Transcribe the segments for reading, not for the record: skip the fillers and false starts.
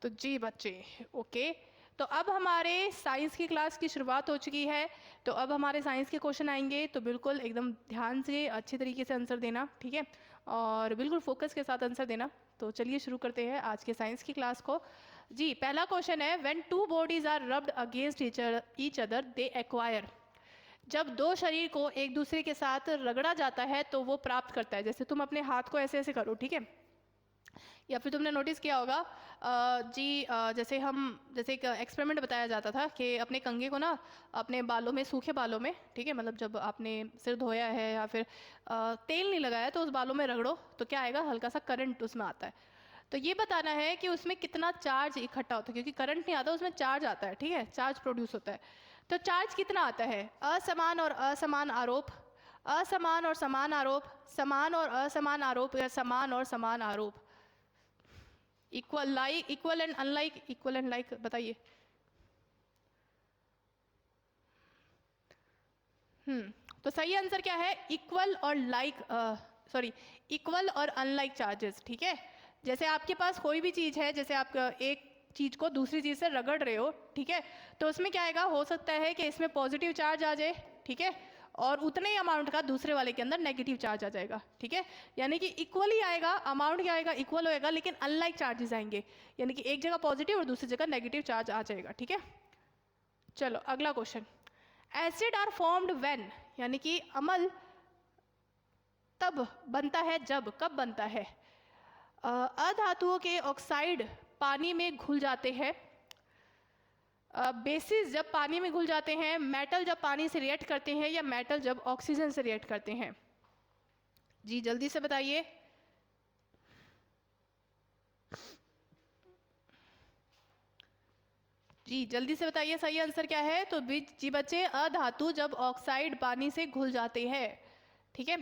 तो जी बच्चे, ओके। तो अब हमारे साइंस की क्लास की शुरुआत हो चुकी है। तो अब हमारे साइंस के क्वेश्चन आएंगे, तो बिल्कुल एकदम ध्यान से अच्छी तरीके से आंसर देना, ठीक है, और बिल्कुल फोकस के साथ आंसर देना। तो चलिए शुरू करते हैं आज के साइंस की क्लास को। जी, पहला क्वेश्चन है, when two bodies are rubbed against each other they acquire. जब दो शरीर को एक दूसरे के साथ रगड़ा जाता है तो वो प्राप्त करता है। जैसे तुम अपने हाथ को ऐसे ऐसे करो, ठीक है, या फिर तुमने नोटिस किया होगा जैसे एक एक्सपेरिमेंट बताया जाता था कि अपने कंघे को ना अपने बालों में, सूखे बालों में, ठीक है, मतलब जब आपने सिर धोया है या फिर तेल नहीं लगाया तो उस बालों में रगड़ो तो क्या आएगा, हल्का सा करंट उसमें आता है। तो ये बताना है कि उसमें कितना चार्ज इकट्ठा होता है, क्योंकि करंट नहीं आता, उसमें चार्ज आता है, ठीक है, चार्ज प्रोड्यूस होता है। तो चार्ज कितना आता है? असमान और असमान आरोप, असमान और समान आरोप, समान और असमान आरोप, या समान और समान आरोप। Equal, like, equal and unlike, equal and like, बताइए। तो सही आंसर क्या है? इक्वल और लाइक, सॉरी, इक्वल और अनलाइक चार्जेस, ठीक है। जैसे आपके पास कोई भी चीज़ है, जैसे आप एक चीज़ को दूसरी चीज़ से रगड़ रहे हो, ठीक है, तो उसमें क्या आएगा, हो सकता है कि इसमें पॉजिटिव चार्ज आ जाए, ठीक है, और उतने ही अमाउंट का दूसरे वाले के अंदर नेगेटिव चार्ज आ जाएगा, ठीक है। यानी कि इक्वल ही आएगा, अमाउंट क्या आएगा, इक्वल होएगा, लेकिन अनलाइक चार्जेस आएंगे, यानी कि एक जगह पॉजिटिव और दूसरी जगह नेगेटिव चार्ज आ जाएगा, ठीक है। चलो अगला question, acid are formed when, यानी कि अम्ल तब बनता है जब, कब बनता है? अधातुओं के ऑक्साइड पानी में घुल जाते हैं, बेसिस जब पानी में घुल जाते हैं, मेटल जब पानी से रिएक्ट करते हैं, या मेटल जब ऑक्सीजन से रिएक्ट करते हैं। जी जल्दी से बताइए। जी जल्दी से बताइए, सही आंसर क्या है? तो जी बच्चे, अधातु जब ऑक्साइड पानी से घुल जाते हैं, ठीक है।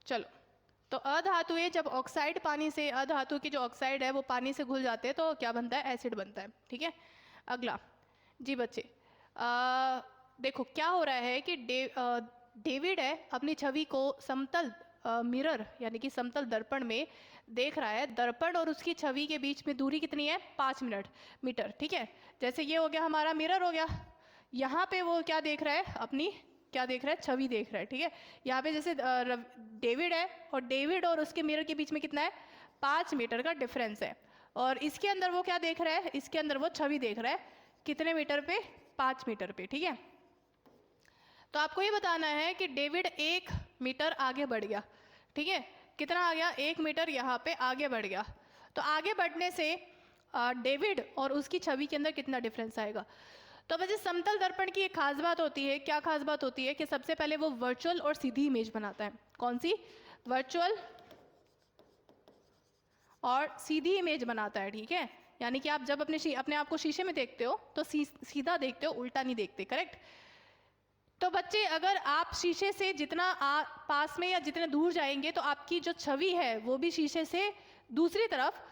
चलो, तो अधातुएं जब ऑक्साइड पानी से, अधातु की जो ऑक्साइड है वो पानी से घुल जाते हैं तो क्या बनता है? एसिड बनता है, ठीक है। अगला, जी बच्चे, देखो क्या हो रहा है कि डेविड है अपनी छवि को समतल मिरर, यानी कि समतल दर्पण में देख रहा है। दर्पण और उसकी छवि के बीच में दूरी कितनी है? 5 मीटर, ठीक है। जैसे ये हो गया हमारा मिरर हो गया, यहाँ पे वो क्या देख रहा है? अपनी क्या देख रहा है? छवि देख रहा है, ठीक है। यहाँ पे जैसे डेविड है, और डेविड और उसके मिरर के बीच में कितना है? 5 मीटर का डिफरेंस है। और इसके अंदर वो क्या देख रहा है? इसके अंदर वो छवि देख रहा है, कितने मीटर पे? 5 मीटर पे, ठीक है। तो आपको ये बताना है कि डेविड 1 मीटर आगे बढ़ गया, ठीक है। कितना आ गया? 1 मीटर यहाँ पे आगे बढ़ गया। तो आगे बढ़ने से डेविड और उसकी छवि के अंदर कितना डिफरेंस आएगा? तो वैसे समतल दर्पण की एक खास बात होती है, क्या खास बात होती है? कि सबसे पहले वो वर्चुअल और सीधी इमेज बनाता है। कौन सी? वर्चुअल और सीधी इमेज बनाता है, ठीक है। यानी कि आप जब अपने आप को शीशे में देखते हो तो सीधा देखते हो, उल्टा नहीं देखते, करेक्ट। तो बच्चे, अगर आप शीशे से जितना पास में या जितने दूर जाएंगे तो आपकी जो छवि है वो भी शीशे से दूसरी तरफ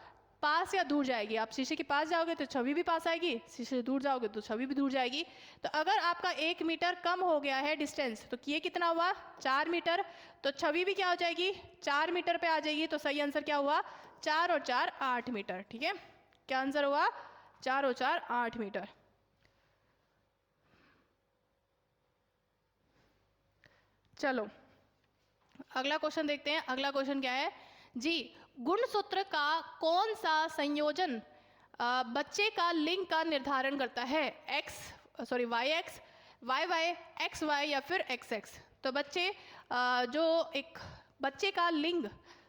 पास या दूर जाएगी। आप शीशे के पास जाओगे तो छवि भी पास आएगी, शीशे से दूर जाओगे तो छवि भी दूर जाएगी। तो अगर आपका 1 मीटर कम हो गया है डिस्टेंस, तो ये कितना हुआ? 4 मीटर। तो छवि भी क्या हो जाएगी? 4 मीटर पे आ जाएगी। तो सही आंसर क्या हुआ? 4 और 4 8 मीटर, ठीक है। क्या आंसर हुआ? 4 और 4 8 मीटर। चलो अगला क्वेश्चन देखते हैं। अगला क्वेश्चन क्या है जी? गुणसूत्र का कौन सा संयोजन बच्चे का लिंग का निर्धारण करता है? Y X, Y Y, X Y, या फिर एक्स एक्स। तो बच्चे, जो एक बच्चे का लिंग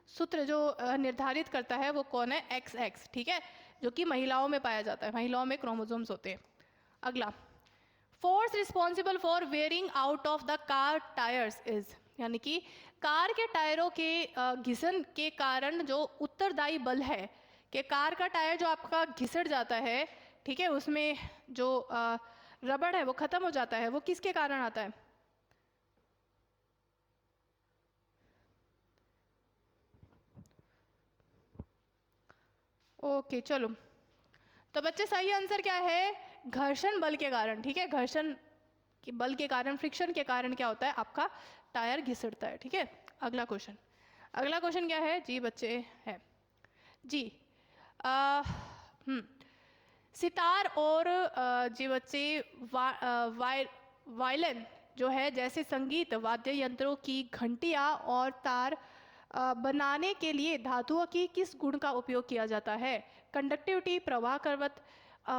सूत्र जो निर्धारित करता है वो कौन है? एक्स एक्स, ठीक है, जो कि महिलाओं में पाया जाता है। महिलाओं में क्रोमोसोम्स होते हैं। अगला, force responsible for wearing out of the car tyres is, यानी कि कार के टायरों के घिसन के कारण जो उत्तरदायी बल है, कि कार का टायर जो आपका घिसट जाता है, ठीक है, उसमें जो रबड़ है वो खत्म हो जाता है, वो किसके कारण आता है? ओके चलो, तो बच्चे सही आंसर क्या है? घर्षण बल के कारण, ठीक है। घर्षण के बल के कारण, फ्रिक्शन के कारण क्या होता है? आपका टायर घिसटता है, ठीक है। अगला क्वेश्चन, अगला क्वेश्चन क्या है जी बच्चे? है जी सितार और जी बच्चे वायलिन जो है जैसे संगीत वाद्य यंत्रों की घंटियाँ और तार बनाने के लिए धातुओं की किस गुण का उपयोग किया जाता है? कंडक्टिविटी, प्रवाह करवत,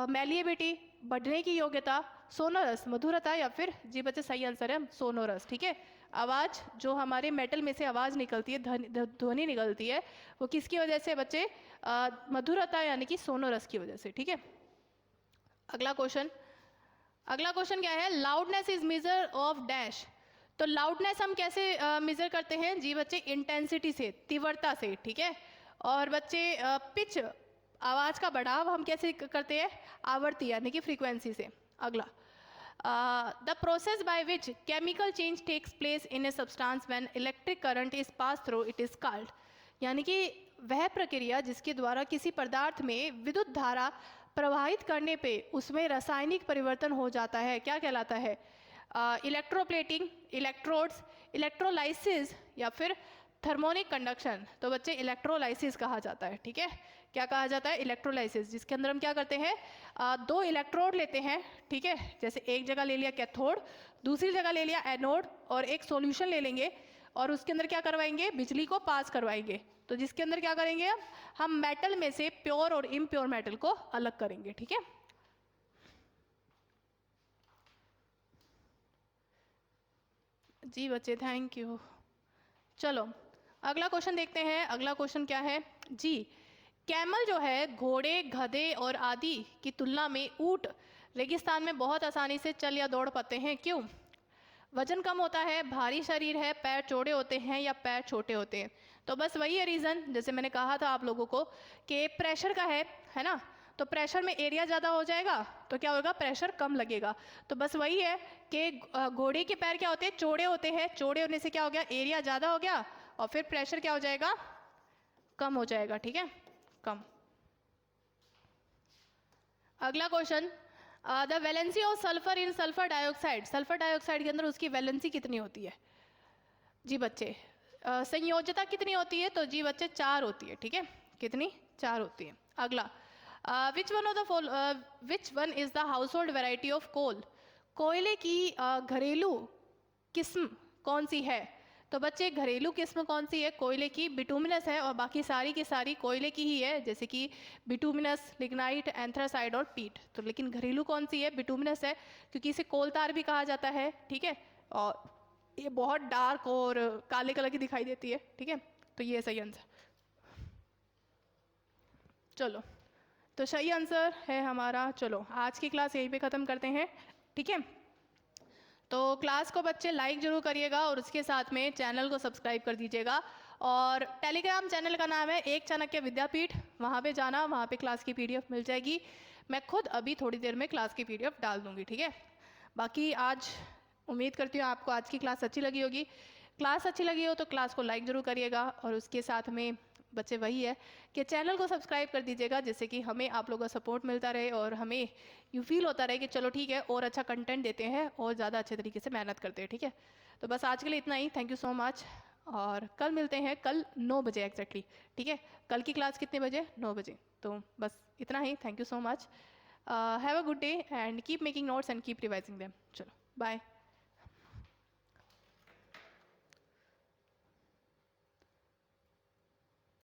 मैलिएबिलिटी, बढ़ने की योग्यता, सोनोरस मधुरता, या फिर जी बच्चे सही आंसर है सोनोरस। ठीक है, आवाज जो हमारे मेटल में से आवाज निकलती है, ध्वनि निकलती है, वो किसकी वजह से बच्चे? मधुरता यानी कि सोनोरस की वजह से। ठीक है, अगला क्वेश्चन क्या है? Loudness is measure of dash. तो लाउडनेस हम कैसे मेजर करते हैं जी बच्चे? इंटेंसिटी से, तीव्रता से। ठीक है, और बच्चे पिच, आवाज का बढ़ाव हम कैसे करते हैं? आवृत्ति यानी कि फ्रीक्वेंसी से। अगला, the process by which chemical change takes place in a substance when electric current is pass through it is called. यानी कि वह प्रक्रिया जिसके द्वारा किसी पदार्थ में विद्युत धारा प्रवाहित करने पे उसमें रासायनिक परिवर्तन हो जाता है, क्या कहलाता है? इलेक्ट्रोप्लेटिंग, इलेक्ट्रोड्स, इलेक्ट्रोलाइसिस, या फिर थर्मोनिक कंडक्शन। तो बच्चे इलेक्ट्रोलाइसिस कहा जाता है। ठीक है, क्या कहा जाता है? इलेक्ट्रोलाइसिस, जिसके अंदर हम क्या करते हैं? दो इलेक्ट्रोड लेते हैं। ठीक है, जैसे एक जगह ले लिया कैथोड, दूसरी जगह ले लिया एनोड, और एक सॉल्यूशन ले लेंगे और उसके अंदर क्या करवाएंगे? बिजली को पास करवाएंगे। तो जिसके अंदर क्या करेंगे? हम मेटल में से प्योर और इम्प्योर मेटल को अलग करेंगे। ठीक है, जी बच्चे थैंक यू। चलो अगला क्वेश्चन देखते हैं। अगला क्वेश्चन क्या है जी? कैमल जो है घोड़े, गधे और आदि की तुलना में ऊंट रेगिस्तान में बहुत आसानी से चल या दौड़ पाते हैं, क्यों? वजन कम होता है, भारी शरीर है, पैर चौड़े होते हैं, या पैर छोटे होते हैं? तो बस वही है रीज़न, जैसे मैंने कहा था आप लोगों को कि प्रेशर का है ना? तो प्रेशर में एरिया ज़्यादा हो जाएगा तो क्या होगा? प्रेशर कम लगेगा। तो बस वही है कि घोड़े के पैर क्या होते हैं? चौड़े होते हैं। चौड़े होने से क्या हो गया? एरिया ज़्यादा हो गया और फिर प्रेशर क्या हो जाएगा? कम हो जाएगा। ठीक है, कम। अगला question, the valency of sulphur in sulphur dioxide. Sulphur dioxide के अंदर उसकी वैलेंसी कितनी होती है जी बच्चे? संयोजता कितनी होती है? तो जी बच्चे 4 होती है। ठीक है, कितनी? 4 होती है। अगला, which one is the household variety of coal. कोयले की घरेलू किस्म कौन सी है? तो बच्चे घरेलू किस्म कौन सी है? कोयले की बिटुमिनस है, और बाकी सारी की सारी कोयले की ही है, जैसे कि बिटुमिनस, लिग्नाइट, एंथ्रासाइड और पीट। तो लेकिन घरेलू कौन सी है? बिटुमिनस है, क्योंकि इसे कोलतार भी कहा जाता है। ठीक है, और ये बहुत डार्क और काले कलर की दिखाई देती है। ठीक है, तो ये सही आंसर। चलो, तो सही आंसर है हमारा। चलो आज की क्लास यहीं पे ख़त्म करते हैं। ठीक है, तो क्लास को बच्चे लाइक जरूर करिएगा और उसके साथ में चैनल को सब्सक्राइब कर दीजिएगा। और टेलीग्राम चैनल का नाम है एक चाणक्य विद्यापीठ, वहाँ पे जाना, वहाँ पे क्लास की पीडीएफ मिल जाएगी। मैं खुद अभी थोड़ी देर में क्लास की पीडीएफ डाल दूँगी। ठीक है, बाकी आज उम्मीद करती हूँ आपको आज की क्लास अच्छी लगी होगी। क्लास अच्छी लगी हो तो क्लास को लाइक ज़रूर करिएगा, और उसके साथ में बच्चे वही है कि चैनल को सब्सक्राइब कर दीजिएगा, जिससे कि हमें आप लोगों का सपोर्ट मिलता रहे और हमें यू फील होता रहे कि चलो ठीक है और अच्छा कंटेंट देते हैं और ज़्यादा अच्छे तरीके से मेहनत करते हैं। ठीक है, तो बस आज के लिए इतना ही। थैंक यू सो मच, और कल मिलते हैं, कल 9 बजे एग्जैक्टली। ठीक है, कल की क्लास कितने बजे? 9 बजे। तो बस इतना ही। Thank you so much, have a good day and keep making notes and keep revising them. चलो बाय।